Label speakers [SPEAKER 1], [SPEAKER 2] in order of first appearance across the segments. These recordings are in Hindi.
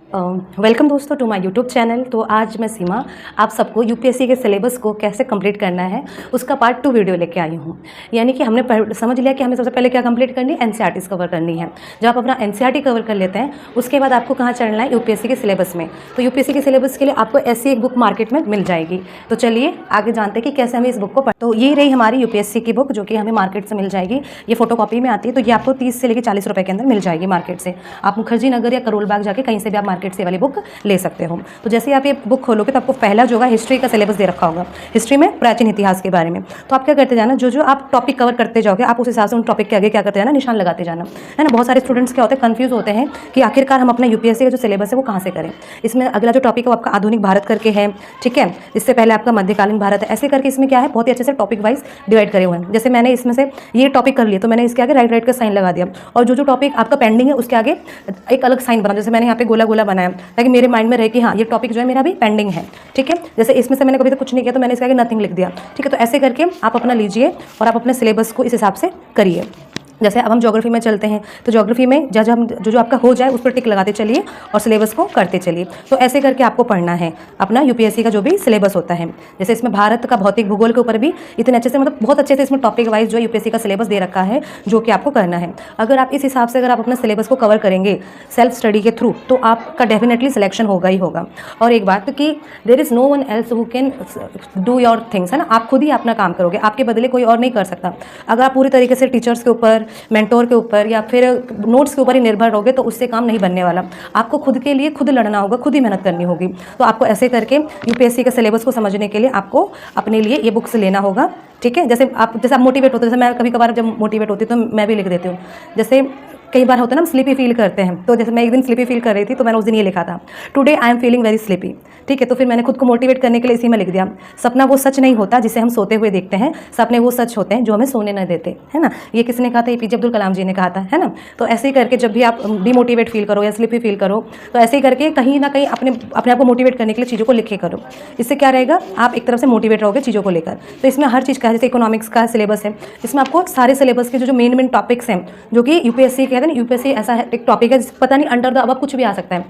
[SPEAKER 1] वेलकम दोस्तों टू माय यूट्यूब चैनल। तो आज मैं सीमा आप सबको यूपीएससी के सिलेबस को कैसे कंप्लीट करना है उसका पार्ट 2 वीडियो लेके आई हूँ। यानी कि हमने समझ लिया कि हमें सबसे पहले क्या कंप्लीट करनी है, एनसीईआरटीज़ कवर करनी है। जब आप अपना एनसीईआरटी कवर कर लेते हैं उसके बाद आपको कहाँ चढ़ना है, यूपीएससी के सिलेबस में। तो यूपीएससी के सिलेबस के लिए आपको ऐसी एक बुक मार्केट में मिल जाएगी। तो चलिए आगे जानते हैं कि कैसे हमें इस बुक को तो ये रही हमारी यूपीएससी की बुक जो कि हमें मार्केट से मिल जाएगी। ये फोटोकॉपी में आती है, तो ये आपको 30 से लेकर 40 रुपये के अंदर मिल जाएगी मार्केट से। आप मुखर्जी नगर या करोल बाग जाके कहीं से भी आप मार्केट से वाली बुक ले सकते हो। तो जैसे आप ये बुक खोलोगे तो आपको पहला जो है हिस्ट्री का सिलेबस दे रखा होगा, हिस्ट्री में प्राचीन इतिहास के बारे में। तो आप क्या करते जाना, जो आप टॉपिक कवर करते जाओगे आप उस हिसाब से उन टॉपिक के आगे क्या करते जाना, निशान लगाते जाना, है ना। बहुत सारे स्टूडेंट्स क्या होते हैं, कंफ्यूज होते हैं कि आखिरकार हम अपना यूपीएससी का जो सिलेबस है वो कहाँ से करें। इसमें अगला जो टॉपिक है वो आपका आधुनिक भारत करके है, ठीक है। इससे पहले आपका मध्यकालीन भारत है। ऐसे करके इसमें क्या है, बहुत ही अच्छे से टॉपिक वाइज डिवाइड करे हुए हैं। जैसे मैंने इसमें से ये टॉपिक कर लिया तो मैंने इसके आगे राइट का साइन लगा दिया, और जो टॉपिक आपका पेंडिंग है उसके आगे एक अलग साइन बना। जैसे मैंने यहाँ पे गोला गोला बनाया ताकि मेरे माइंड में रहे कि हाँ ये टॉपिक जो है मेरा भी पेंडिंग है, ठीक है। जैसे इसमें से मैंने कभी तो कुछ नहीं किया तो मैंने इसके आगे नथिंग लिख दिया, ठीक है। तो ऐसे करके आप अपना लीजिए और आप अपने सिलेबस को इस हिसाब से करिए। जैसे अब हम ज्योग्राफी में चलते हैं, तो ज्योग्राफी में जब हम जो आपका हो जाए उस पर टिक लगाते चलिए और सिलेबस को करते चलिए। तो ऐसे करके आपको पढ़ना है अपना यूपीएससी का जो भी सिलेबस होता है। जैसे इसमें भारत का भौतिक भूगोल के ऊपर भी इतने अच्छे से, मतलब बहुत अच्छे से इसमें टॉपिक वाइज जो यूपीएससी का सिलेबस दे रखा है जो कि आपको करना है। अगर आप इस हिसाब से अगर आप अपना सिलेबस को कवर करेंगे सेल्फ स्टडी के थ्रू तो आपका डेफिनेटली सिलेक्शन होगा ही होगा। और एक बात कि there is no one else who can do your things, है ना। आप खुद ही अपना काम करोगे, आपके बदले कोई और नहीं कर सकता। अगर आप पूरी तरीके से टीचर्स के ऊपर, मेंटोर के ऊपर या फिर नोट्स के ऊपर ही निर्भर रहोगे तो उससे काम नहीं बनने वाला। आपको खुद के लिए खुद लड़ना होगा, खुद ही मेहनत करनी होगी। तो आपको ऐसे करके यूपीएससी के सिलेबस को समझने के लिए आपको अपने लिए ये बुक्स लेना होगा, ठीक है। जैसे आप मोटिवेट होते हो, जैसे मैं कभी कभार जब मोटिवेट होती हूँ तो मैं भी लिख देती हूँ। जैसे कई बार होता है ना, हम स्लीपी फील करते हैं। तो जैसे मैं एक दिन स्लीपी फील कर रही थी तो मैंने उस दिन ये लिखा था, today I am feeling very sleepy, ठीक है। तो फिर मैंने खुद को मोटिवेट करने के लिए इसी में लिख दिया, सपना वो सच नहीं होता जिसे हम सोते हुए देखते हैं, सपने वो सच होते हैं जो हमें सोने न देते, है ना। ये किसने कहा था, एपीजे अब्दुल कलाम जी ने कहा था, है ना। तो ऐसे ही करके जब भी आप डिमोटिवेट फील करो या स्लीपी फील करो तो ऐसे ही करके कहीं ना कहीं अपने आप को मोटिवेट करने के लिए चीज़ों को लिखे करो। इससे क्या रहेगा, आप एक तरफ से मोटिवेट रहोगे चीज़ों को लेकर। तो इसमें हर चीज़ का, जैसे इकोनॉमिक्स का सिलेबस है, इसमें आपको सारे सिलेबस के जो मेन टॉपिक्स हैं जो कि यूपीएससी कहते हैं ना, यूपीएससी ऐसा एक टॉपिक है पता नहीं अंडर द अब कुछ भी आ सकता है,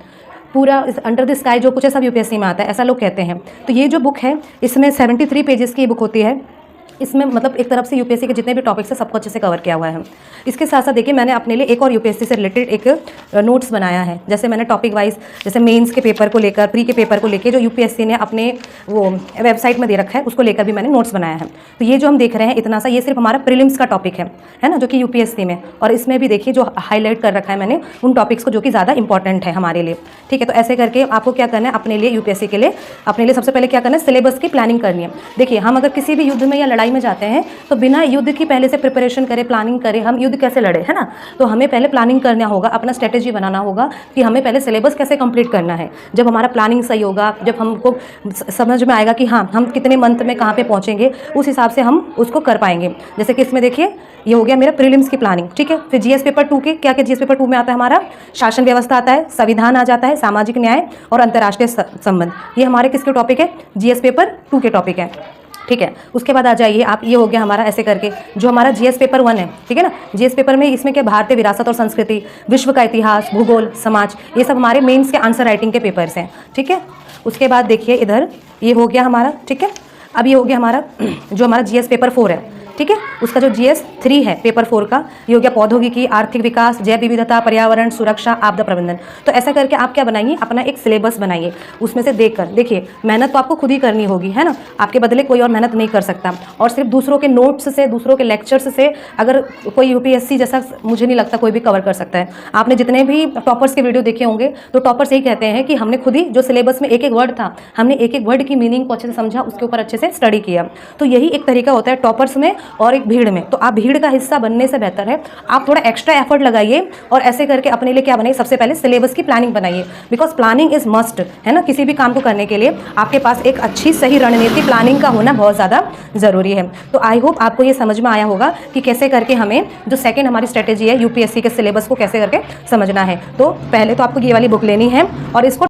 [SPEAKER 1] पूरा अंडर द स्काई जो कुछ है सब यूपीएससी में आता है, ऐसा लोग कहते हैं। तो ये जो बुक है इसमें 73 पेजेस की बुक होती है। इसमें मतलब एक तरफ से यूपीएससी के जितने भी टॉपिक्स हैं सबको अच्छे से कवर किया हुआ है। इसके साथ साथ देखिए मैंने अपने लिए एक और यूपीएससी से रिलेटेड एक नोट्स बनाया है। जैसे मैंने टॉपिक वाइज, जैसे मेंस के पेपर को लेकर, प्री के पेपर को लेकर जो यूपीएससी ने अपने वो वेबसाइट में दे रखा है उसको लेकर भी मैंने नोट्स बनाया है। तो ये जो हम देख रहे हैं इतना सा, ये सिर्फ हमारा प्रीलिम्स का टॉपिक है ना, जो कि यूपीएससी में, और इसमें भी देखिए जो हाईलाइट कर रखा है मैंने उन टॉपिक्स को जो कि ज़्यादा इंपॉर्टेंट है हमारे लिए, ठीक है। तो ऐसे करके आपको क्या करना है अपने लिए, यूपीएससी के लिए अपने लिए सबसे पहले क्या करना है, सिलेबस की प्लानिंग करनी है। देखिए हम अगर किसी भी युद्ध में या लड़ाई में जाते हैं तो बिना युद्ध की पहले से प्रिपरेशन करें, प्लानिंग करें हम युद्ध कैसे लड़े, है ना। तो हमें पहले प्लानिंग करना होगा, अपना स्ट्रेटेजी बनाना होगा कि हमें पहले सिलेबस कैसे कंप्लीट करना है। जब हमारा प्लानिंग सही होगा, जब हमको समझ में आएगा कि हाँ हम कितने मंथ में कहाँ पे पहुँचेंगे, उस हिसाब से हम उसको कर पाएंगे। जैसे कि इसमें देखिए ये हो गया मेरा प्रीलिम्स की प्लानिंग, ठीक है। फिर जीएस पेपर 2 के क्या जीएस पेपर 2 में आता है, हमारा शासन व्यवस्था आता है, संविधान आ जाता है, सामाजिक न्याय और अंतर्राष्ट्रीय संबंध। ये हमारे किसके टॉपिक है, जीएस पेपर 2 के टॉपिक है, ठीक है। उसके बाद आ जाइए आप, ये हो गया हमारा ऐसे करके जो हमारा जीएस पेपर 1 है, ठीक है ना। जीएस पेपर में इसमें क्या, भारतीय विरासत और संस्कृति, विश्व का इतिहास, भूगोल, समाज, ये सब हमारे मेंस के आंसर राइटिंग के पेपर्स हैं, ठीक है। उसके बाद देखिए इधर ये हो गया हमारा, ठीक है। अब ये हो गया हमारा जो हमारा जीएस पेपर 4 है, ठीक है। उसका जो जीएस 3 है पेपर 4 का, ये हो गया प्रौद्योगिकी, आर्थिक विकास, जैव विविधता, पर्यावरण, सुरक्षा, आपदा प्रबंधन। तो ऐसा करके आप क्या बनाइए, अपना एक सिलेबस बनाइए, उसमें से देखकर देखिए मेहनत तो आपको खुद ही करनी होगी, है ना। आपके बदले कोई और मेहनत नहीं कर सकता। और सिर्फ दूसरों के नोट्स से, दूसरों के लेक्चर्स से अगर कोई यूपीएससी जैसा मुझे नहीं लगता कोई भी कवर कर सकता है। आपने जितने भी टॉपर्स के वीडियो देखे होंगे तो टॉपर्स यही कहते हैं कि हमने खुद ही जो सिलेबस में एक एक वर्ड था, हमने एक एक वर्ड की मीनिंग को अच्छे से समझा, उसके ऊपर अच्छे से स्टडी किया। तो यही एक तरीका होता है टॉपर्स में और एक भीड़ में। तो आप भीड़ का हिस्सा बनने से बेहतर है आप थोड़ा एक्स्ट्रा एफर्ट लगाइए और ऐसे करके अपने लिए क्या बनाइए, सबसे पहले सिलेबस की प्लानिंग बनाइए। बिकॉज प्लानिंग इज मस्ट, है ना। किसी भी काम को करने के लिए आपके पास एक अच्छी सही रणनीति प्लानिंग का होना बहुत ज़्यादा ज़रूरी है। तो आई होप आपको ये समझ में आया होगा कि कैसे करके हमें जो सेकेंड हमारी स्ट्रेटेजी है यूपीएससी के सिलेबस को कैसे करके समझना है। तो पहले तो आपको ये वाली बुक लेनी है और इसको